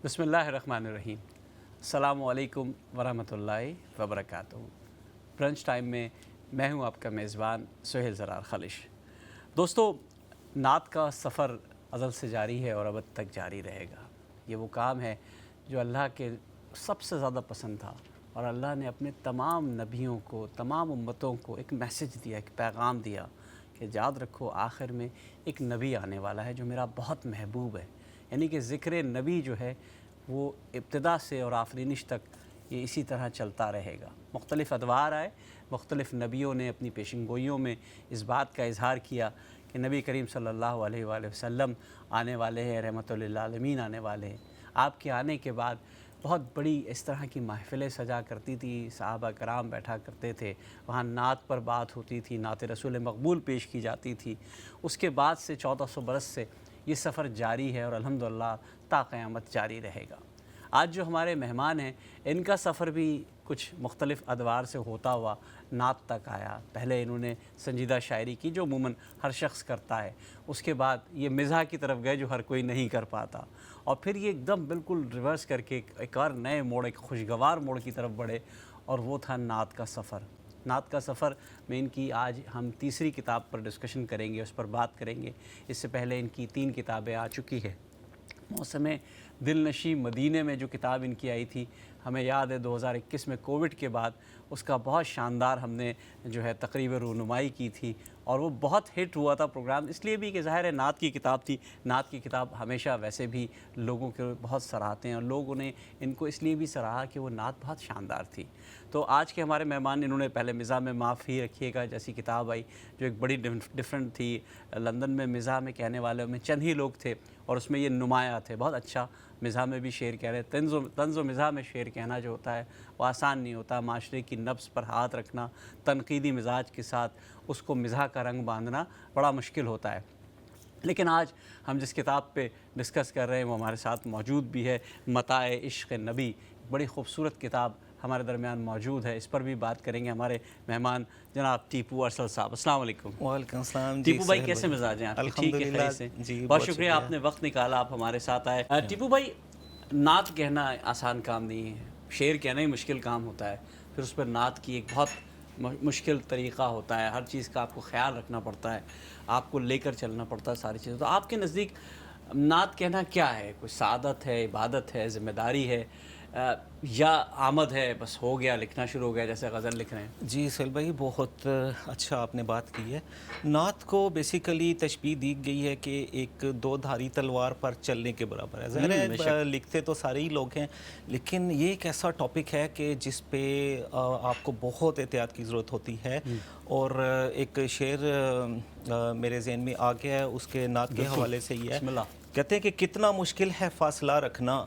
بسم اللہ الرحمن الرحیم۔ السلام علیکم ورحمۃ اللہ وبرکاتہ۔ برنچ ٹائم میں میں ہوں آپ کا میزبان سہیل زرار خالش۔ دوستو، نعت کا سفر ازل سے جاری ہے اور ابد تک جاری رہے گا۔ یہ وہ کام ہے جو اللہ کے سب سے زیادہ پسند تھا، اور اللہ نے اپنے تمام نبیوں کو، تمام امتوں کو ایک میسج دیا، ایک پیغام دیا کہ یاد رکھو آخر میں ایک نبی آنے والا ہے جو میرا بہت محبوب ہے۔ یعنی کہ ذکر نبی جو ہے وہ ابتدا سے اور آفرینش تک یہ اسی طرح چلتا رہے گا۔ مختلف ادوار آئے، مختلف نبیوں نے اپنی پیشن گوئیوں میں اس بات کا اظہار کیا کہ نبی کریم صلی اللہ علیہ وآلہ وسلم آنے والے ہیں، رحمۃ للعالمین آنے والے ہیں۔ آپ کے آنے کے بعد بہت بڑی اس طرح کی محفلیں سجا کرتی تھی، صحابہ کرام بیٹھا کرتے تھے، وہاں نعت پر بات ہوتی تھی، نعت رسول مقبول پیش کی جاتی تھی۔ اس کے بعد سے 1400 برس سے یہ سفر جاری ہے اور الحمدللہ تا قیامت جاری رہے گا۔ آج جو ہمارے مہمان ہیں ان کا سفر بھی کچھ مختلف ادوار سے ہوتا ہوا نعت تک آیا۔ پہلے انہوں نے سنجیدہ شاعری کی جو عموماً ہر شخص کرتا ہے، اس کے بعد یہ مزاح کی طرف گئے جو ہر کوئی نہیں کر پاتا، اور پھر یہ ایک دم بالکل ریورس کر کے ایک اور نئے موڑ، ایک خوشگوار موڑ کی طرف بڑھے، اور وہ تھا نعت کا سفر۔ نعت کا سفر میں ان کی آج ہم تیسری کتاب پر ڈسکشن کریں گے، اس پر بات کریں گے۔ اس سے پہلے ان کی 3 کتابیں آ چکی ہے۔ موسم دل نشیں مدینے میں جو کتاب ان کی آئی تھی، ہمیں یاد ہے 2021 میں کووڈ کے بعد اس کا بہت شاندار ہم نے جو ہے تقریب رونمائی کی تھی، اور وہ بہت ہٹ ہوا تھا پروگرام، اس لیے بھی کہ ظاہر ہے نعت کی کتاب تھی۔ نعت کی کتاب ہمیشہ ویسے بھی لوگوں کے بہت سراہتے ہیں، اور لوگوں نے ان کو اس لیے بھی سراہا کہ وہ نعت بہت شاندار تھی۔ تو آج کے ہمارے مہمان انہوں نے پہلے مزاح میں معاف ہی رکھیے گا جیسی کتاب آئی جو ایک بڑی ڈفرینٹ تھی۔ لندن میں مزاح میں کہنے والوں میں چند ہی لوگ تھے، اور اس میں یہ نمایاں تھے، بہت اچھا مزاح میں بھی شعر کہہ رہے۔ طنز و مزاح میں شعر کہنا جو ہوتا ہے وہ آسان نہیں ہوتا۔ معاشرے کی نبض پر ہاتھ رکھنا، تنقیدی مزاج کے ساتھ اس کو مزاح کا رنگ باندھنا بڑا مشکل ہوتا ہے۔ لیکن آج ہم جس کتاب پہ ڈسکس کر رہے ہیں وہ ہمارے ساتھ موجود بھی ہے، متاع عشق نبی، بڑی خوبصورت کتاب ہمارے درمیان موجود ہے۔ اس پر بھی بات کریں گے ہمارے مہمان جناب ٹیپو ارسل صاحب۔ السلام علیکم۔ وعلیکم السلام۔ ٹیپو بھائی کیسے مزاج ہیں آپ کے؟ ٹھیک ہے، خیریت سے؟ جی بہت شکریہ، آپ نے وقت نکالا، آپ ہمارے ساتھ آئے۔ ٹیپو بھائی، نعت کہنا آسان کام نہیں ہے، شعر کہنا ہی مشکل کام ہوتا ہے، پھر اس پر نعت کی ایک بہت مشکل طریقہ ہوتا ہے، ہر چیز کا آپ کو خیال رکھنا پڑتا ہے، آپ کو لے کر چلنا پڑتا ہے ساری چیزیں۔ تو آپ کے نزدیک نعت کہنا کیا ہے؟ کوئی سعادت ہے، عبادت ہے، ذمہ داری ہے، یا آمد ہے، بس ہو گیا لکھنا شروع ہو گیا جیسے غزل لکھ رہے ہیں؟ جی سہیل بھائی، بہت اچھا آپ نے بات کی ہے۔ نعت کو بیسیکلی تشبیہ دی گئی ہے کہ ایک 2 دھاری تلوار پر چلنے کے برابر ہے۔ ظاہر ہے لکھتے تو سارے ہی لوگ ہیں، لیکن یہ ایک ایسا ٹاپک ہے کہ جس پہ آپ کو بہت احتیاط کی ضرورت ہوتی ہے، اور ایک شعر میرے ذہن میں آ گیا ہے اس کے نعت کے حوالے سے ہی ہے۔ کہتے ہیں کہ کتنا مشکل ہے فاصلہ رکھنا،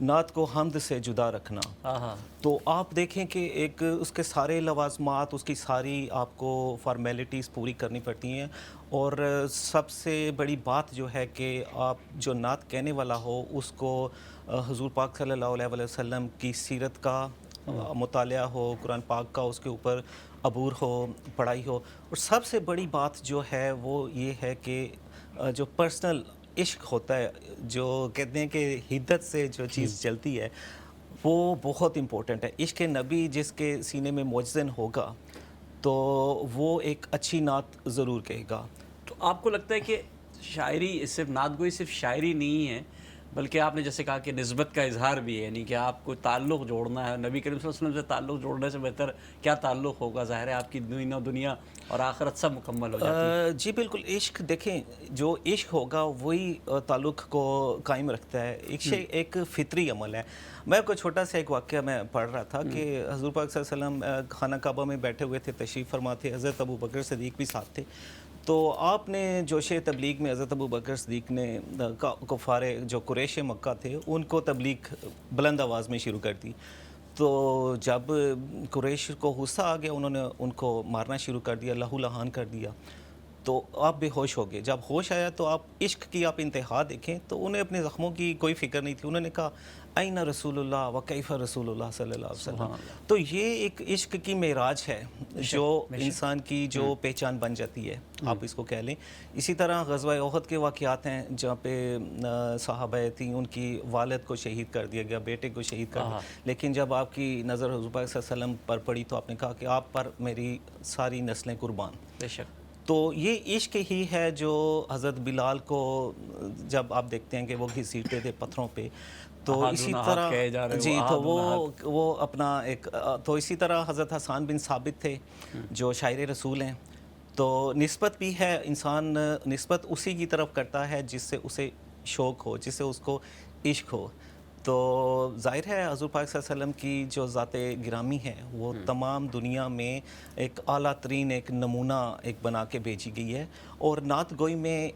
نعت کو حمد سے جدا رکھنا۔ تو آپ دیکھیں کہ ایک اس کے سارے لوازمات، اس کی ساری آپ کو فارمیلٹیز پوری کرنی پڑتی ہیں، اور سب سے بڑی بات جو ہے کہ آپ جو نعت کہنے والا ہو اس کو حضور پاک صلی اللہ علیہ وسلم کی سیرت کا مطالعہ ہو، قرآن پاک کا اس کے اوپر عبور ہو، پڑھائی ہو، اور سب سے بڑی بات جو ہے وہ یہ ہے کہ جو پرسنل عشق ہوتا ہے، جو کہتے ہیں کہ حدت سے جو چیز چلتی ہے، وہ بہت امپورٹنٹ ہے۔ عشق نبی جس کے سینے میں موجزن ہوگا تو وہ ایک اچھی نعت ضرور کہے گا۔ تو آپ کو لگتا ہے کہ شاعری صرف نعت گوئی صرف شاعری نہیں ہے، بلکہ آپ نے جیسے کہا کہ نسبت کا اظہار بھی ہے، یعنی کہ آپ کو تعلق جوڑنا ہے نبی کریم صلی اللہ علیہ وسلم سے؟ تعلق جوڑنے سے بہتر کیا تعلق ہوگا؟ ظاہر ہے آپ کی دنیا اور آخرت سب مکمل ہو جاتی ہے۔ جی بالکل، عشق دیکھیں، جو عشق ہوگا وہی تعلق کو قائم رکھتا ہے۔ ایک فطری عمل ہے۔ میں آپ کو چھوٹا سا ایک واقعہ میں پڑھ رہا تھا کہ حضور پاک صلی اللہ علیہ وسلم خانہ کعبہ میں بیٹھے ہوئے تھے، تشریف فرما تھے، حضرت ابو بکر صدیق بھی ساتھ تھے۔ تو آپ نے جوش تبلیغ میں حضرت ابو بکر صدیق نے کفار جو قریش مکہ تھے ان کو تبلیغ بلند آواز میں شروع کر دی۔ تو جب قریش کو غصہ آ گیا، انہوں نے ان کو مارنا شروع کر دیا، لہو لہان کر دیا۔ تو آپ بے ہوش ہو گئے. جب ہوش آیا تو آپ عشق کی آپ انتہا دیکھیں تو انہیں اپنے زخموں کی کوئی فکر نہیں تھی. انہوں نے کہا این رسول اللہ و کیف رسول اللہ صلی اللہ علیہ وسلم. تو یہ ایک عشق کی معراج ہے جو انسان کی جو پہچان بن جاتی ہے, آپ اس کو کہہ لیں. اسی طرح غزوہ احد کے واقعات ہیں جہاں پہ صحابہ تھیں, ان کی والد کو شہید کر دیا گیا, بیٹے کو شہید کر دیا, لیکن جب آپ کی نظر حضور پاک صلی اللہ علیہ وسلم پر پڑی تو آپ نے کہا کہ آپ پر میری ساری نسلیں قربان. بے شک. تو یہ عشق ہی ہے جو حضرت بلال کو جب آپ دیکھتے ہیں کہ وہ گھسیٹتے تھے پتھروں پہ, تو اسی طرح جی تو وہ اپنا ایک, تو اسی طرح حضرت حسان بن ثابت تھے جو شاعر رسول ہیں. تو نسبت بھی ہے, انسان نسبت اسی کی طرف کرتا ہے جس سے اسے شوق ہو, جس سے اس کو عشق ہو. تو ظاہر ہے حضور پاک صلی اللہ علیہ وسلم کی جو ذات گرامی ہے وہ تمام دنیا میں ایک اعلیٰ ترین ایک نمونہ ایک بنا کے بھیجی گئی ہے. اور نعت گوئی میں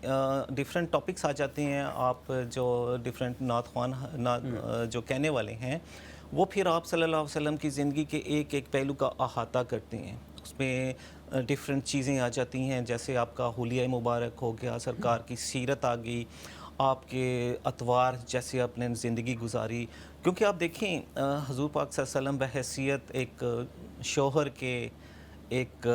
ڈیفرنٹ ٹاپکس آ جاتے ہیں, آپ جو ڈیفرنٹ نعت خوان جو کہنے والے ہیں وہ پھر آپ صلی اللہ علیہ وسلم کی زندگی کے ایک ایک پہلو کا احاطہ کرتے ہیں. اس میں ڈیفرنٹ چیزیں آ جاتی ہیں, جیسے آپ کا حلیہ مبارک ہو گیا, سرکار کی سیرت آ گئی, آپ کے اطوار جیسے اپنے زندگی گزاری. کیونکہ آپ دیکھیں حضور پاک صلی اللہ علیہ وسلم بحیثیت ایک شوہر کے, ایک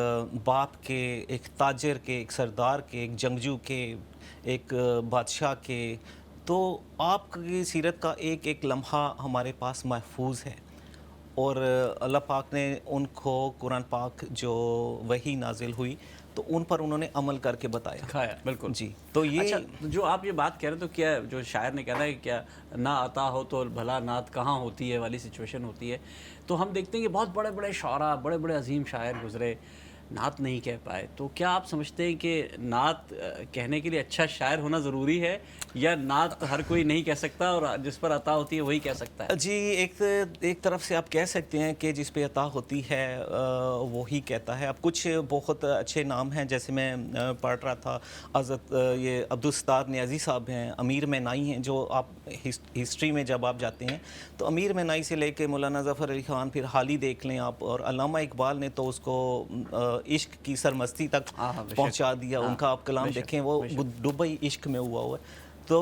باپ کے, ایک تاجر کے, ایک سردار کے, ایک جنگجو کے, ایک بادشاہ کے, تو آپ کی سیرت کا ایک ایک لمحہ ہمارے پاس محفوظ ہے. اور اللہ پاک نے ان کو قرآن پاک جو وحی نازل ہوئی تو ان پر انہوں نے عمل کر کے بتایا, دکھایا. بالکل جی. تو یہ اچھا, جو آپ یہ بات کہہ رہے ہیں تو کیا جو شاعر نے کہا ہے کہ کیا نہ عطا ہو تو بھلا نعت کہاں ہوتی ہے والی سچویشن ہوتی ہے. تو ہم دیکھتے ہیں کہ بہت بڑے بڑے شعراء, بڑے بڑے عظیم شاعر گزرے, نعت نہیں کہہ پائے. تو کیا آپ سمجھتے ہیں کہ نعت کہنے کے لیے اچھا شاعر ہونا ضروری ہے, یا نعت ہر کوئی نہیں کہہ سکتا اور جس پر عطا ہوتی ہے وہی کہہ سکتا ہے؟ جی, ایک طرف سے آپ کہہ سکتے ہیں کہ جس پہ عطا ہوتی ہے وہی کہتا ہے. اب کچھ بہت اچھے نام ہیں, جیسے میں پڑھ رہا تھا حضرت یہ عبدالستار نیازی صاحب ہیں, امیر منائی ہیں, جو آپ ہسٹری میں جب آپ جاتے ہیں تو امیر منائی سے لے کے مولانا ظفر علی خان, پھر حالی دیکھ لیں آپ, اور علامہ اقبال نے تو اس کو عشق کی سرمستی تک پہنچا دیا. ان کا آپ کلام دیکھیں, وہ دبئی عشق میں ہوا ہے. تو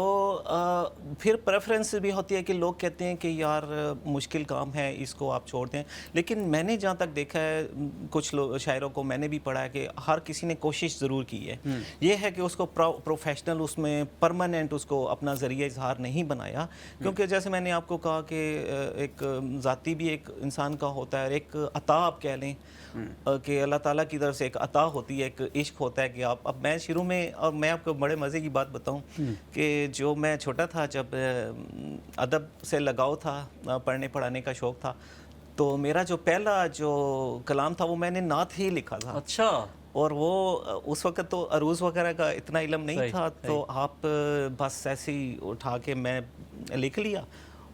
پھر پریفرنس بھی ہوتی ہے کہ لوگ کہتے ہیں کہ یار مشکل کام ہے, اس کو آپ چھوڑ دیں. لیکن میں نے جہاں تک دیکھا ہے کچھ شاعروں کو میں نے بھی پڑھا ہے کہ ہر کسی نے کوشش ضرور کی ہے. یہ ہے کہ اس کو پروفیشنل, اس میں پرماننٹ اس کو اپنا ذریعہ اظہار نہیں بنایا, کیونکہ جیسے میں نے آپ کو کہا کہ ایک ذاتی بھی ایک انسان کا ہوتا ہے, ایک عطا آپ کہہ لیں کہ اللہ تعالیٰ کی طرف سے ایک عطا ہوتی ہے, ایک عشق ہوتا ہے کہ آپ. اب میں شروع میں, اور میں آپ کو بڑے مزے کی بات بتاؤں کہ جو میں چھوٹا تھا, جب ادب سے لگاؤ تھا, پڑھنے پڑھانے کا شوق تھا, تو میرا جو پہلا جو کلام تھا وہ میں نے نعت ہی لکھا تھا. اچھا. اور وہ اس وقت تو عروض وغیرہ کا اتنا علم نہیں تھا, تو آپ بس ایسے ہی اٹھا کے میں لکھ لیا,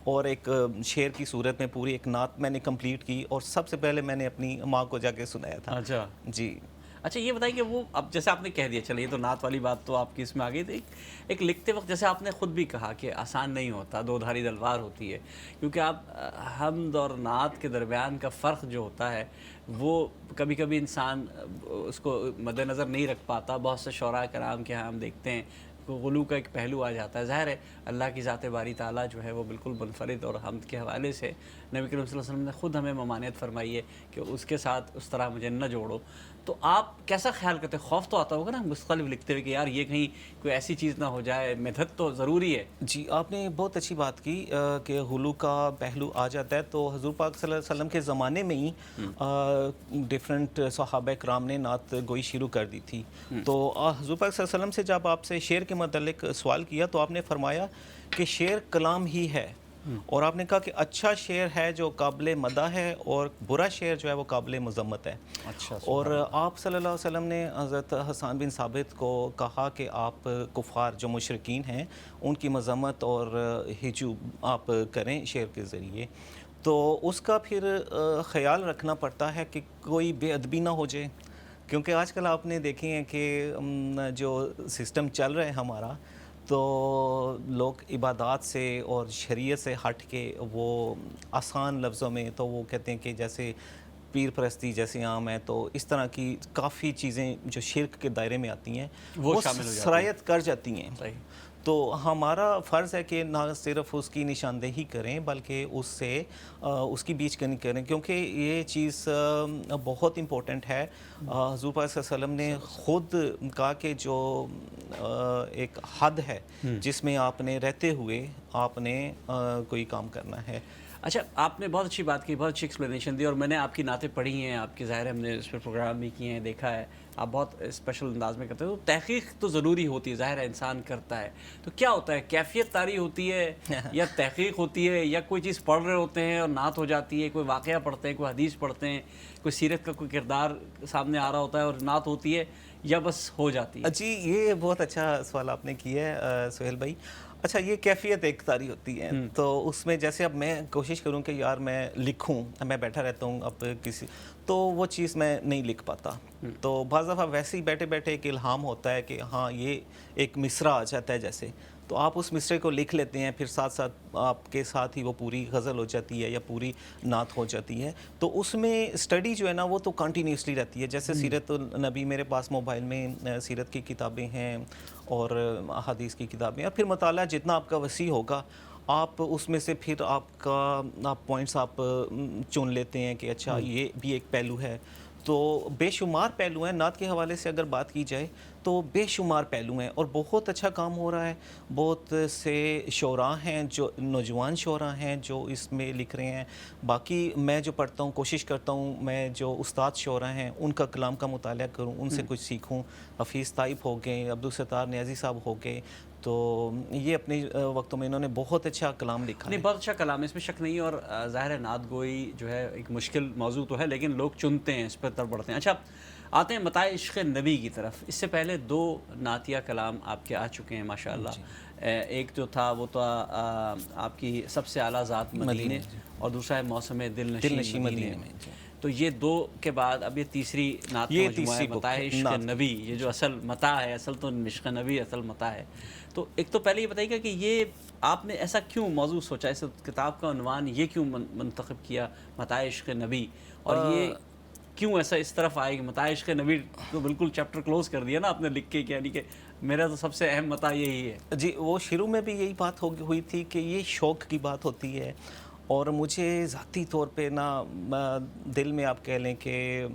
اور ایک شعر کی صورت میں پوری ایک نعت میں نے کمپلیٹ کی, اور سب سے پہلے میں نے اپنی ماں کو جا کے سنایا تھا. اچھا جی. اچھا, یہ بتائیں کہ وہ اب جیسے آپ نے کہہ دیا, چلیے تو نعت والی بات تو آپ کی اس میں آ گئی تھی. ایک لکھتے وقت جیسے آپ نے خود بھی کہا کہ آسان نہیں ہوتا, دو دھاری تلوار ہوتی ہے, کیونکہ آپ حمد اور نعت کے درمیان کا فرق جو ہوتا ہے وہ کبھی کبھی انسان اس کو مد نظر نہیں رکھ پاتا. بہت سے شعراء کرام کے ہاں ہم دیکھتے ہیں غلو کا ایک پہلو آ جاتا ہے. ظاہر ہے اللہ کی ذات باری تعالیٰ جو ہے وہ بالکل منفرد, اور حمد کے حوالے سے نبی کریم صلی اللہ علیہ وسلم نے خود ہمیں ممانعت فرمائی ہے کہ اس کے ساتھ اس طرح مجھے نہ جوڑو. تو آپ کیسا خیال کرتے ہیں؟ خوف تو آتا ہوگا نا مختلف لکھتے ہوئے کہ یار یہ کہیں کوئی ایسی چیز نہ ہو جائے, مدحت تو ضروری ہے. جی, آپ نے بہت اچھی بات کی کہ غلو کا پہلو آ جاتا ہے. تو حضور پاک صلی اللہ علیہ وسلم کے زمانے میں ہی ڈیفرنٹ صحابہ کرام نے نعت گوئی شروع کر دی تھی. تو حضور پاک صلی اللہ علیہ وسلم سے جب آپ سے شعر کے متعلق سوال کیا تو آپ نے فرمایا کہ شعر کلام ہی ہے, اور آپ نے کہا کہ اچھا شعر ہے جو قابل مدح ہے, اور برا شعر جو ہے وہ قابل مذمت ہے. اچھا. اور آپ صلی اللہ علیہ وسلم نے حضرت حسان بن ثابت کو کہا کہ آپ کفار جو مشرکین ہیں ان کی مذمت اور ہجو آپ کریں شعر کے ذریعے. تو اس کا پھر خیال رکھنا پڑتا ہے کہ کوئی بے ادبی نہ ہو جائے, کیونکہ آج کل آپ نے دیکھے ہیں کہ جو سسٹم چل رہا ہے ہمارا, تو لوگ عبادات سے اور شریعت سے ہٹ کے وہ آسان لفظوں میں تو وہ کہتے ہیں کہ جیسے پیر پرستی جیسے عام ہے، تو اس طرح کی کافی چیزیں جو شرک کے دائرے میں آتی ہیں وہ شامل ہو جاتی ہیں، سرایت کر جاتی ہیں۔ صحیح۔ تو ہمارا فرض ہے کہ نہ صرف اس کی نشاندہی کریں بلکہ اس سے اس کی بیچ کنی کریں، کیونکہ یہ چیز بہت امپورٹنٹ ہے۔ حضور پاک صلی اللہ علیہ وسلم نے خود کہا کہ جو ایک حد ہے جس میں آپ نے رہتے ہوئے آپ نے کوئی کام کرنا ہے۔ اچھا، آپ نے بہت اچھی بات کی، بہت اچھی ایکسپلینیشن دی، اور میں نے آپ کی نعتیں پڑھی ہیں، آپ کی ظاہر ہے ہم نے اس پہ پروگرام بھی کیے ہیں، دیکھا ہے آپ بہت اسپیشل انداز میں کرتے ہیں۔ تو تحقیق تو ضروری ہوتی ہے، ظاہر ہے انسان کرتا ہے، تو کیا ہوتا ہے؟ کیفیت طاری ہوتی ہے یا تحقیق ہوتی ہے، یا کوئی چیز پڑھ رہے ہوتے ہیں اور نعت ہو جاتی ہے، کوئی واقعہ پڑھتے ہیں، کوئی حدیث پڑھتے ہیں، کوئی سیرت کا کوئی کردار سامنے آ رہا ہوتا ہے اور نعت ہوتی ہے، یا بس ہو جاتی ہے؟ جی، یہ بہت اچھا سوال آپ نے کیا ہے سہیل بھائی۔ اچھا، یہ کیفیت ایک طاری ہوتی ہے، تو اس میں جیسے اب میں کوشش کروں کہ یار میں لکھوں، میں بیٹھا رہتا ہوں اب کسی، تو وہ چیز میں نہیں لکھ پاتا۔ تو بعض دفعہ ویسے ہی بیٹھے بیٹھے ایک الہام ہوتا ہے کہ ہاں یہ ایک مصرع آ جاتا ہے جیسے، تو آپ اس مصرعے کو لکھ لیتے ہیں، پھر ساتھ ساتھ آپ کے ساتھ ہی وہ پوری غزل ہو جاتی ہے یا پوری نعت ہو جاتی ہے۔ تو اس میں اسٹڈی جو ہے نا وہ تو کنٹینیوسلی رہتی ہے۔ جیسے سیرت النبی میرے پاس موبائل میں سیرت کی کتابیں ہیں اور احادیث کی کتابیں، اور پھر مطالعہ جتنا آپ کا وسیع ہوگا آپ اس میں سے پھر آپ پوائنٹس آپ چن لیتے ہیں کہ اچھا یہ بھی ایک پہلو ہے۔ تو بے شمار پہلو ہیں، نعت کے حوالے سے اگر بات کی جائے تو بے شمار پہلو ہیں، اور بہت اچھا کام ہو رہا ہے۔ بہت سے شعراء ہیں، جو نوجوان شعراء ہیں جو اس میں لکھ رہے ہیں۔ باقی میں جو پڑھتا ہوں، کوشش کرتا ہوں میں جو استاد شعراء ہیں ان کا کلام کا مطالعہ کروں، ان سے کچھ سیکھوں۔ حفیظ طائف ہو گئے، عبدالستار نیازی صاحب ہو گئے، تو یہ اپنے وقتوں میں انہوں نے بہت اچھا کلام لکھا ہے۔ نہیں، بہت اچھا کلام ہے، اس میں شک نہیں ہے، اور ظاہر ہے نعت گوئی جو ہے ایک مشکل موضوع تو ہے، لیکن لوگ چنتے ہیں، اس پر تر پڑتے ہیں۔ اچھا، آتے ہیں متاع عشق نبی کی طرف۔ اس سے پہلے 2 نعتیہ کلام آپ کے آ چکے ہیں ماشاءاللہ۔ ایک جو تھا وہ تو آپ کی سب سے اعلیٰ ذات مدینے، اور دوسرا ہے موسم دل نشین مدینے میں۔ تو یہ 2 کے بعد اب یہ تیسری نعت کا مجموعہ ہے، متاع عشق نبی، یہ جو اصل متاع ہے، اصل تو عشق نبی اصل متاع ہے۔ تو ایک تو پہلے یہ بتائیے گا کہ یہ آپ نے ایسا کیوں موضوع سوچا، اس کتاب کا عنوان یہ کیوں منتخب کیا متاع عشق نبی، اور یہ کیوں ایسا اس طرف آئے کہ متاع عشق نبی تو بالکل چیپٹر کلوز کر دیا نا آپ نے لکھ کے، یعنی کہ میرا تو سب سے اہم متاع یہی ہے؟ جی، وہ شروع میں بھی یہی بات ہوئی تھی کہ یہ شوق کی بات ہوتی ہے، اور مجھے ذاتی طور پہ نا دل میں آپ کہہ لیں کہ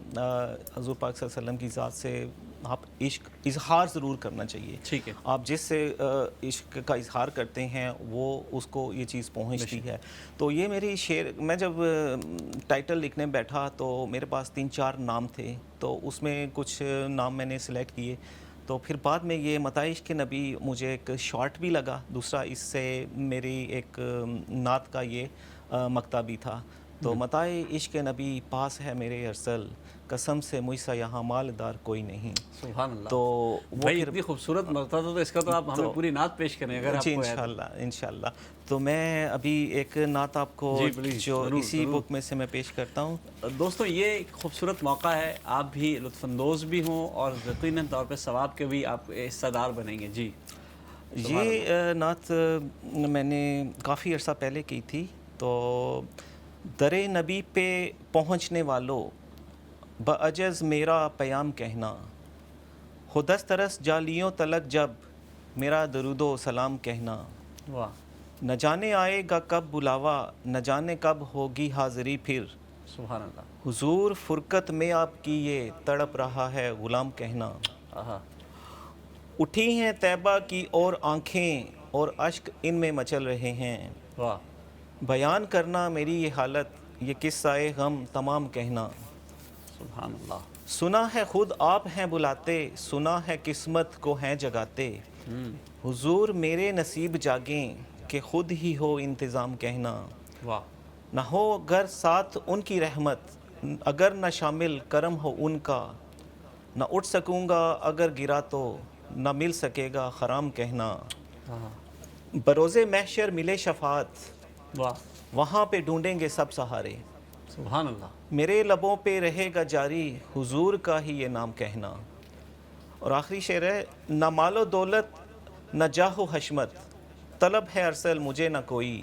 حضور پاک صلی اللہ علیہ وسلم کی ذات سے آپ عشق اظہار ضرور کرنا چاہیے۔ ٹھیک ہے، آپ جس سے عشق کا اظہار کرتے ہیں وہ اس کو یہ چیز پہنچتی ہے۔ تو یہ میری میں جب ٹائٹل لکھنے بیٹھا تو میرے پاس 3-4 نام تھے، تو اس میں کچھ نام میں نے سلیکٹ کیے، تو پھر بعد میں یہ متاع عشق نبی مجھے ایک شارٹ بھی لگا، دوسرا اس سے میری ایک نعت کا یہ مقطع بھی تھا۔ تو متاع عشق نبی پاس ہے میرے ارسل، قسم سے مجھ سا یہاں مالدار کوئی نہیں۔ سبحان اللہ۔ تو بھائی اتنی خوبصورت مقطع تو اس کا تو آپ ہمیں پوری نعت پیش کریں اگر آپ جی کو ہے۔ انشاءاللہ۔ تو میں ابھی ایک نعت آپ کو جو اسی بک میں سے میں پیش کرتا ہوں۔ دوستو، یہ ایک خوبصورت موقع ہے، آپ بھی لطف اندوز بھی ہوں اور یقیناً طور پہ ثواب کے بھی آپ حصہ دار بنیں گے۔ جی، یہ نعت میں نے کافی عرصہ پہلے کی تھی۔ تو در نبی پہ پہنچنے والوں بعجز میرا پیام کہنا، ہو دسترس جالیوں تلک جب میرا درود و سلام کہنا، واہ، نہ جانے آئے گا کب بلاوا، نہ جانے کب ہوگی حاضری پھر، سبحان اللہ، حضور فرقت میں آپ کی یہ تڑپ رہا ہے غلام کہنا، آہا، اٹھی ہیں طیبہ کی اور آنکھیں اور اشک ان میں مچل رہے ہیں، واہ، بیان کرنا میری یہ حالت، یہ قصہ غم تمام کہنا، سبحان اللہ، سنا ہے خود آپ ہیں بلاتے، سنا ہے قسمت کو ہیں جگاتے، حضور میرے نصیب جاگیں کہ خود ہی ہو انتظام کہنا، واہ، نہ ہو گر ساتھ ان کی رحمت، اگر نہ شامل کرم ہو ان کا، نہ اٹھ سکوں گا اگر گرا تو نہ مل سکے گا خرام کہنا، بروز محشر ملے شفاعت، واہ، وہاں پہ ڈھونڈیں گے سب سہارے، سبحان اللہ، میرے لبوں پہ رہے گا جاری حضور کا ہی یہ نام کہنا۔ اور آخری شعر ہے، نہ مال و دولت نہ جاہ و حشمت، طلب ہے ارسل مجھے نہ کوئی،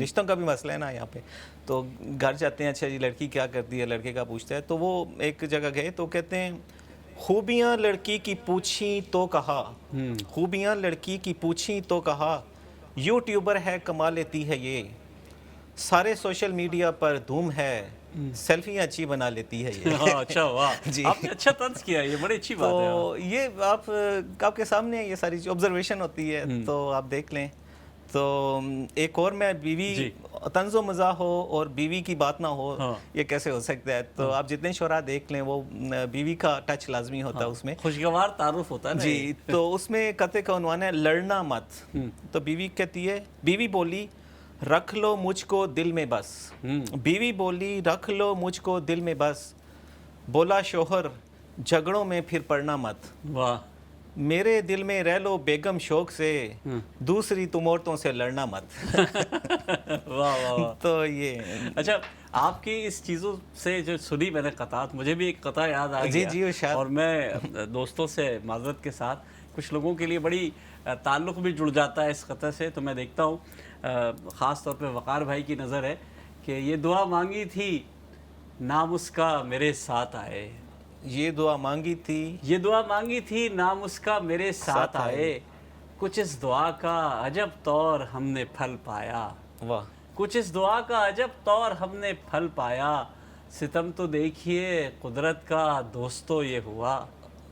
رشتوں کا بھی مسئلہ ہے نا یہاں پہ. تو گھر جاتے ہیں, اچھا جی لڑکی کیا کرتی ہے, لڑکے کا پوچھتا ہے, تو وہ ایک جگہ گئے تو کہتے ہیں خوبیاں لڑکی کی پوچھیں تو کہا, خوبیاں لڑکی کی پوچھیں تو کہا, یوٹیوبر ہے کما لیتی ہے یہ, سارے سوشل میڈیا پر دھوم ہے, سیلفیاں اچھی بنا لیتی ہے یہ. اچھا, واہ, جی. آپ نے اچھا طنز کیا, یہ بڑی اچھی بات ہے. تو یہ آپ کے سامنے یہ ساری آبزرویشن ہوتی ہے, تو آپ دیکھ لیں. تو ایک اور میں بیوی طنز و مزاح ہو اور بیوی کی بات نہ ہو, یہ کیسے ہو سکتا ہے. تو آپ جتنے شعراء دیکھ لیں وہ بیوی کا ٹچ لازمی ہوتا ہے اس میں, خوشگوار تعارف ہوتا ہے نا. جی. تو اس میں قطعے کا عنوان ہے لڑنا مت. تو بیوی کہتی ہے, بیوی بولی رکھ لو مجھ کو دل میں بس, بیوی بولی رکھ لو مجھ کو دل میں بس, بولا شوہر جھگڑوں میں پھر پڑنا مت, واہ, میرے دل میں رہ لو بیگم شوق سے, دوسری تم عورتوں سے لڑنا مت. واہ واہ. تو یہ اچھا, آپ کی اس چیزوں سے جو سنی میں نے قطعات, مجھے بھی ایک قطعہ یاد آ گیا. جی شاید. اور میں دوستوں سے معذرت کے ساتھ, کچھ لوگوں کے لیے بڑی تعلق بھی جڑ جاتا ہے اس قطعے سے, تو میں دیکھتا ہوں خاص طور پہ وقار بھائی کی نظر ہے کہ یہ دعا مانگی تھی نام اس کا میرے ساتھ آئے, یہ دعا مانگی تھی, یہ دعا مانگی تھی نام اس کا میرے ساتھ آئے, کچھ اس دعا کا عجب طور ہم نے پھل پایا, واہ, کچھ اس دعا کا عجب طور ہم نے پھل پایا, ستم تو دیکھیے قدرت کا دوستو یہ ہوا,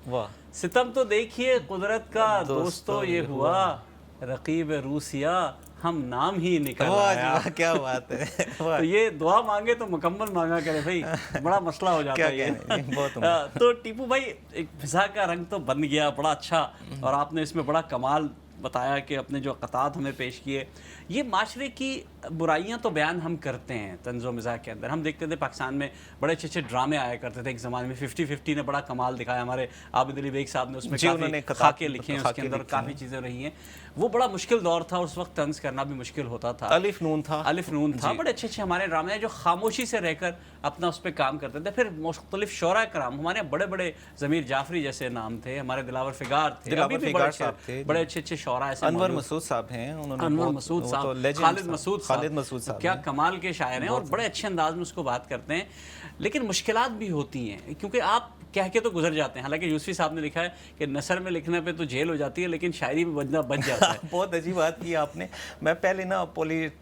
واہ, ستم تو دیکھیے قدرت کا دوستو یہ ہوا, رقیب روسیا ہم نام ہی نکل آیا. کیا بات ہے. تو یہ دعا مانگے تو مکمل مانگا کرے بھائی, بڑا مسئلہ ہو جاتا ہے یہ. تو ٹیپو بھائی, ایک فضا کا رنگ تو بن گیا بڑا اچھا, اور آپ نے اس میں بڑا کمال بتایا کہ اپنے جو قطعات ہمیں پیش کیے. یہ معاشرے کی برائیاں تو بیان ہم کرتے ہیں طنز و مزاح کے اندر. ہم دیکھتے تھے پاکستان میں بڑے اچھے ڈرامے آیا کرتے تھے ایک زمانے میں, 50-50 نے بڑا کمال دکھایا, ہمارے عابد علی بیگ صاحب نے اس میں کافی خاکے لکھے ہیں, اس کے اندر کافی چیزیں رہی ہیں. وہ بڑا مشکل دور تھا, اس وقت طنز کرنا بھی مشکل ہوتا تھا, الف نون تھا. بڑے اچھے ہمارے ڈرامے ہیں جو خاموشی سے رہ کر اپنا اس پہ کام کرتے تھے. پھر مختلف شعراء کرام, ہمارے بڑے بڑے ضمیر جعفری جیسے نام تھے, ہمارے دلاور فگار تھے, بڑے اچھے شعراء ایسے, انور مسعود صاحب ہیں, انور مسعود صاحب, خالد مسعود صاحب, کیا کمال کے شاعر ہیں اور بڑے اچھے انداز میں اس کو بات کرتے ہیں. لیکن مشکلات بھی ہوتی ہیں کیونکہ آپ کہہ کے تو گزر جاتے ہیں. حالانکہ یوسفی صاحب نے لکھا ہے کہ نثر میں لکھنے پہ تو جیل ہو جاتی ہے لیکن شاعری میں بننا بچ جاتا ہے. بہت عجیب بات کی آپ نے. میں پہلے نا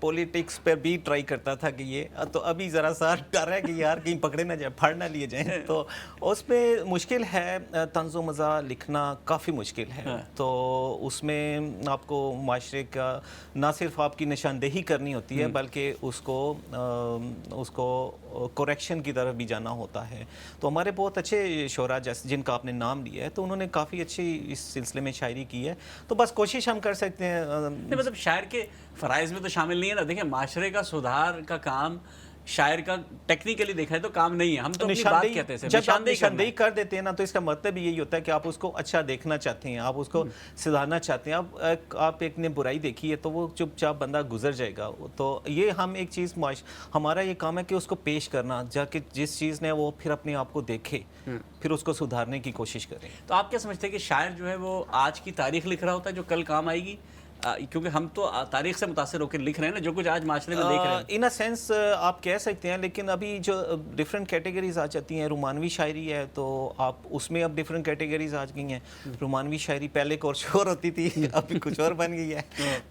پولیٹکس پہ بھی ٹرائی کرتا تھا کہ یہ, تو ابھی ذرا سا ڈر ہے کہ یار کہیں پکڑے نہ جائے, پھاڑ نہ لیے جائیں. تو اس پہ مشکل ہے, طنز و مزاح لکھنا کافی مشکل ہے. تو اس میں آپ کو معاشرے کا نہ صرف آپ کی نشاندہی کرنی ہوتی ہے بلکہ اس کو کوریکشن کی طرف بھی جانا ہوتا ہے. تو ہمارے بہت اچھے شعراء جن کا آپ نے نام لیا ہے, تو انہوں نے کافی اچھی اس سلسلے میں شاعری کی ہے. تو بس کوشش ہم کر سکتے ہیں, مطلب شاعر کے فرائض میں تو شامل نہیں ہے نا. دیکھیں معاشرے کا سدھار کا کام شاعر کا ٹیکنیکلی دیکھا ہے تو کام نہیں ہے. ہم تو اپنی بات کہتے ہیں, جب آپ نشاندہی کر دیتے ہیں نا تو اس کا مطلب یہی ہوتا ہے کہ آپ اس کو اچھا دیکھنا چاہتے ہیں, آپ اس کو سدھارنا چاہتے ہیں. اب آپ ایک نے برائی دیکھی ہے تو وہ چپ چاپ بندہ گزر جائے گا. تو یہ ہم ایک چیز ہمارا یہ کام ہے کہ اس کو پیش کرنا, جا کہ جس چیز نے وہ پھر اپنے آپ کو دیکھے, پھر اس کو سدھارنے کی کوشش کریں. تو آپ کیا سمجھتے ہیں کہ شاعر جو ہے وہ آج کی تاریخ لکھ رہا ہوتا ہے جو کل کام آئے گی؟ کیونکہ ہم تو تاریخ سے متاثر ہو کے لکھ رہے ہیں نا, جو کچھ آج معاشرے میں دیکھ رہے ہیں. ان اے سینس آپ کہہ سکتے ہیں, لیکن ابھی جو ڈفرینٹ کیٹیگریز آ جاتی ہیں. رومانوی شاعری ہے تو آپ اس میں اب ڈفرینٹ کیٹیگریز آ گئی ہیں. رومانوی شاعری پہلے کچھ اور ہوتی تھی, ابھی کچھ اور بن گئی ہے.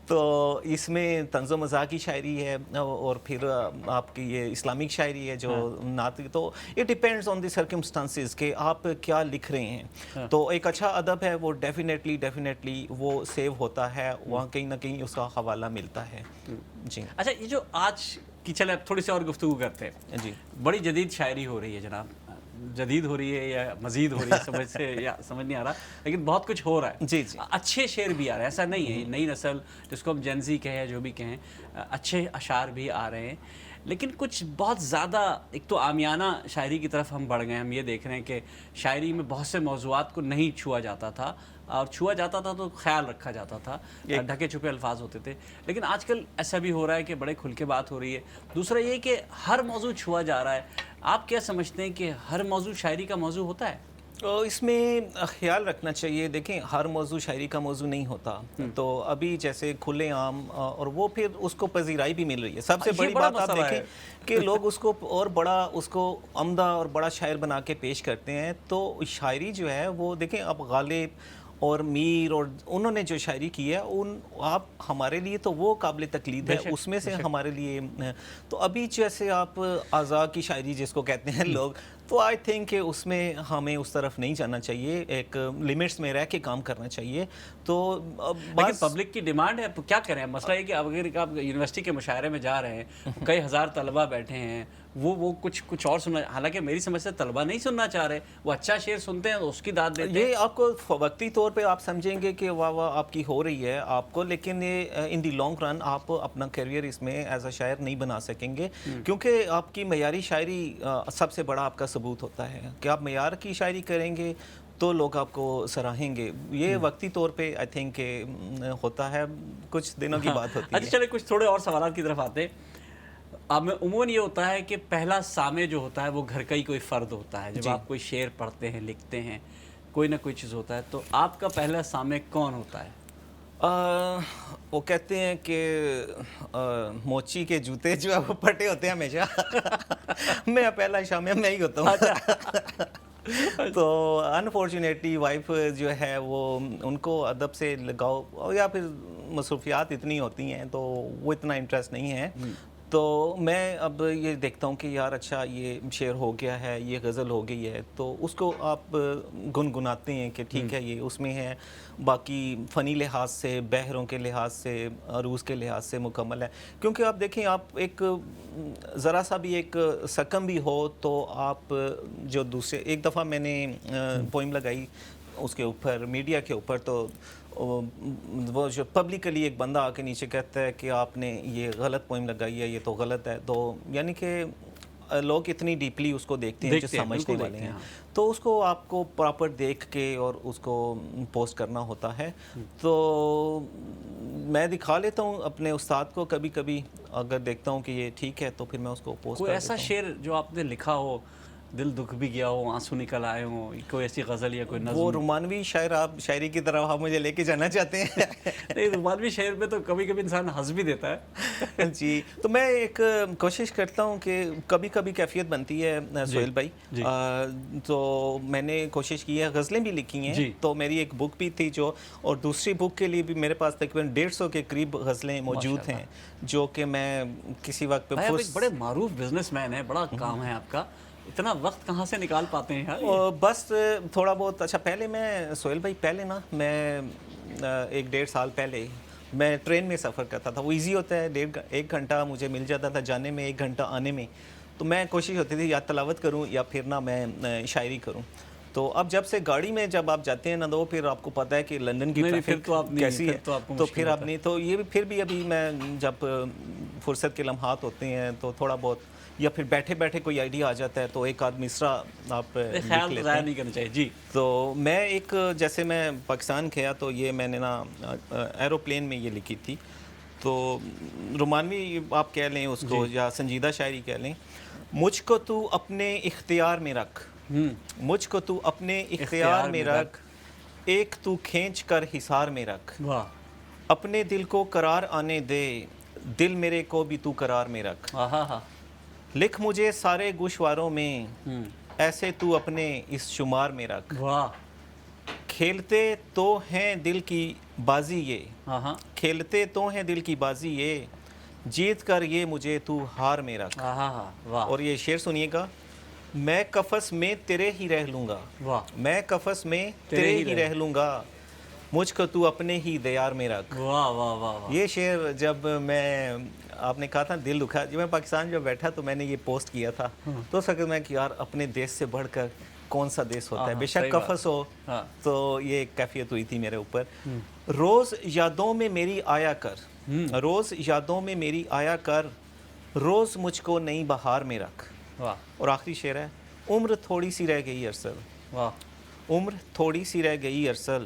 تو اس میں طنز و مزاح کی شاعری ہے, اور پھر آپ کی یہ اسلامک شاعری ہے جو نعت. تو it depends on the circumstances کہ آپ کیا لکھ رہے ہیں. تو ایک اچھا ادب ہے وہ ڈیفینیٹلی وہ سیو ہوتا ہے, کہیں نہ کہیں اس کا حوالہ ملتا ہے. جی اچھا, یہ جو آج کی, چلے اب تھوڑی سی اور گفتگو کرتے ہیں. جی, بڑی جدید شاعری ہو رہی ہے جناب, جدید ہو رہی ہے یا مزید ہو رہی ہے سمجھ نہیں آ رہا, لیکن بہت کچھ ہو رہا ہے. جی, اچھے شعر بھی آ رہے ہیں, ایسا نہیں ہے. نئی نسل جس کو ہم جنزی کہیں جو بھی کہیں, اچھے اشعار بھی آ رہے ہیں. لیکن کچھ بہت زیادہ, ایک تو عامیانہ شاعری کی طرف ہم بڑھ گئے. ہم یہ دیکھ رہے ہیں کہ شاعری میں بہت سے موضوعات کو نہیں چھوا جاتا تھا, اور چھوا جاتا تھا تو خیال رکھا جاتا تھا, ڈھکے چھپے الفاظ ہوتے تھے. لیکن آج کل ایسا بھی ہو رہا ہے کہ بڑے کھل کے بات ہو رہی ہے. دوسرا یہ کہ ہر موضوع چھوا جا رہا ہے. آپ کیا سمجھتے ہیں کہ ہر موضوع شاعری کا موضوع ہوتا ہے؟ اس میں خیال رکھنا چاہیے، دیکھیں ہر موضوع شاعری کا موضوع نہیں ہوتا، تو ابھی جیسے کھلے عام اور وہ پھر اس کو پذیرائی بھی مل رہی ہے. سب سے یہ بڑی بڑا بات آپ مسئلہ دیکھیں ہے. کہ لوگ اس کو اور بڑا اس کو عمدہ اور بڑا شاعر بنا کے پیش کرتے ہیں. تو شاعری جو ہے وہ دیکھیں اب غالب اور میر اور انہوں نے جو شاعری کی ہے آپ ہمارے لیے تو وہ قابل تقلید ہے، اس میں سے ہمارے لیے تو ابھی جیسے آپ آزاد کی شاعری جس کو کہتے ہیں لوگ، تو آئی تھنک کہ اس میں ہمیں اس طرف نہیں جانا چاہیے، ایک لمٹس میں رہ کے کام کرنا چاہیے. تو لیکن پبلک کی ڈیمانڈ ہے، کیا کریں؟ مسئلہ یہ کہ اب اگر آپ یونیورسٹی کے مشاعرے میں جا رہے ہیں، کئی ہزار طلبہ بیٹھے ہیں، وہ کچھ اور سننا، حالانکہ میری سمجھ سے طلبہ نہیں سننا چاہ رہے، وہ اچھا شعر سنتے ہیں تو اس کی داد دیتے ہیں. یہ آپ کو وقتی طور پہ آپ سمجھیں گے کہ واہ واہ آپ کی ہو رہی ہے آپ کو، لیکن یہ ان دی لانگ رن آپ اپنا کیریئر اس میں ایز اے شاعر نہیں بنا سکیں گے، کیونکہ آپ کی معیاری شاعری سب سے بڑا آپ کا ثبوت ہوتا ہے کہ آپ معیار کی شاعری کریں گے تو لوگ آپ کو سراہیں گے. یہ وقتی طور پہ آئی تھنک کہ ہوتا ہے، کچھ دنوں کی بات ہوتی ہے. اچھا چلے کچھ تھوڑے اور سوالات کی طرف آتے ہیں. اب میں عموماً یہ ہوتا ہے کہ پہلا سامع جو ہوتا ہے وہ گھر کا ہی کوئی فرد ہوتا ہے. جب آپ کوئی شعر پڑھتے ہیں، لکھتے ہیں، کوئی نہ کوئی چیز ہوتا ہے، تو آپ کا پہلا سامع کون ہوتا ہے؟ وہ کہتے ہیں کہ موچی کے جوتے جو ہے وہ پھٹے ہوتے ہیں ہمیشہ. میں پہلا سامع میں ہی ہوتا ہوں. تو انفارچونیٹلی وائف جو ہے وہ ان کو ادب سے لگاؤ یا پھر مصروفیات اتنی ہوتی ہیں تو وہ اتنا انٹرسٹ نہیں ہے. تو میں اب یہ دیکھتا ہوں کہ یار اچھا یہ شعر ہو گیا ہے، یہ غزل ہو گئی ہے، تو اس کو آپ گنگناتے ہیں کہ ٹھیک ہے یہ اس میں ہے، باقی فنی لحاظ سے، بحروں کے لحاظ سے، عروض کے لحاظ سے مکمل ہے. کیونکہ آپ دیکھیں آپ ایک ذرا سا بھی ایک سکم بھی ہو تو آپ جو دوسرے، ایک دفعہ میں نے پوئم لگائی اس کے اوپر میڈیا کے اوپر، تو وہ جو پبلکلی ایک بندہ آ کے نیچے کہتا ہے کہ آپ نے یہ غلط پوئم لگائی ہے، یہ تو غلط ہے. تو یعنی کہ لوگ اتنی ڈیپلی اس کو دیکھتے ہیں جو سمجھنے والے ہیں، تو اس کو آپ کو پراپر دیکھ کے اور اس کو پوسٹ کرنا ہوتا ہے. تو میں دکھا لیتا ہوں اپنے استاد کو کبھی کبھی، اگر دیکھتا ہوں کہ یہ ٹھیک ہے تو پھر میں اس کو پوسٹ کوئی کر ایسا دیتا ہوں. شعر جو آپ نے لکھا ہو، دل دکھ بھی گیا ہو، آنسو نکل آئے ہوں، کوئی ایسی غزل یا کوئی نظم؟ وہ رومانوی شاعر، آپ شاعری کی طرف آپ مجھے لے کے جانا چاہتے ہیں؟ نہیں، رومانوی شعر میں تو کبھی کبھی انسان ہنس بھی دیتا ہے. جی، تو میں ایک کوشش کرتا ہوں کہ کبھی کبھی کیفیت بنتی ہے سہیل بھائی. تو میں نے کوشش کی ہے، غزلیں بھی لکھی ہیں، تو میری ایک بک بھی تھی جو، اور دوسری بک کے لیے بھی میرے پاس تقریباً 150 کے قریب غزلیں موجود ہیں جو کہ میں کسی وقت پہ آپ ایک بڑے معروف بزنس مین ہیں، بڑا کام ہے آپ کا، اتنا وقت کہاں سے نکال پاتے ہیں یار؟ بس تھوڑا بہت. اچھا پہلے میں سہیل بھائی پہلے نا میں 1-1.5 سال پہلے میں ٹرین میں سفر کرتا تھا. وہ ایزی ہوتا ہے، 1 گھنٹہ مجھے مل جاتا تھا جانے میں، 1 گھنٹہ آنے میں. تو میں کوشش ہوتی تھی یا تلاوت کروں یا پھر نہ میں شاعری کروں. تو اب جب سے گاڑی میں جب آپ جاتے ہیں نا، تو پھر آپ کو پتہ ہے کہ لندن کی ٹریفک کیسی ہے، تو پھر آپ نہیں، تو یہ پھر بھی ابھی میں جب فرصت کے لمحات ہوتے ہیں تو تھوڑا بہت، یا پھر بیٹھے بیٹھے کوئی آئیڈیا آ جاتا ہے تو ایک آدھ مصرع آپ خیال ضائع نہیں کرنا چاہیے. جی، تو میں ایک، جیسے میں پاکستان گیا تو یہ میں نے نا ایروپلین میں یہ لکھی تھی. تو رومانوی آپ کہہ لیں اس کو یا سنجیدہ شاعری کہہ لیں. مجھ کو تو اپنے اختیار میں رکھ، مجھ کو تو اپنے اختیار میں رکھ، ایک تو کھینچ کر حصار میں رکھ، اپنے دل کو قرار آنے دے، دل میرے کو بھی تو قرار میں رکھ، لکھ مجھے سارے گوشواروں میں، ایسے تو اپنے اس شمار میں رکھ، کھیلتے تو ہیں دل کی بازی یہ، کھیلتے تو ہیں دل کی بازی یہ، جیت کر یہ مجھے تو ہار میں رکھ. اور یہ شعر سنیے گا. میں قفس میں تیرے ہی رہ لوں گا، میں قفس میں تیرے ہی رہ لوں گا، مجھ کو تو اپنے ہی دیار میں رکھ. یہ شعر جب میں، آپ نے کہا تھا دل دکھا، جب میں پاکستان جب بیٹھا تو میں نے یہ پوسٹ کیا تھا. تو اس وقت میں کہ یار اپنے دیش سے بڑھ کر کون سا دیش ہوتا ہے، بے شک قفس ہو. تو یہ ایک کیفیت ہوئی تھی میرے اوپر. روز یادوں میں میری آیا کر، روز یادوں میں میری آیا کر، روز مجھ کو نئی بہار میں رکھ. اور آخری شعر ہے. عمر تھوڑی سی رہ گئی ارسل، عمر تھوڑی سی رہ گئی ارسل،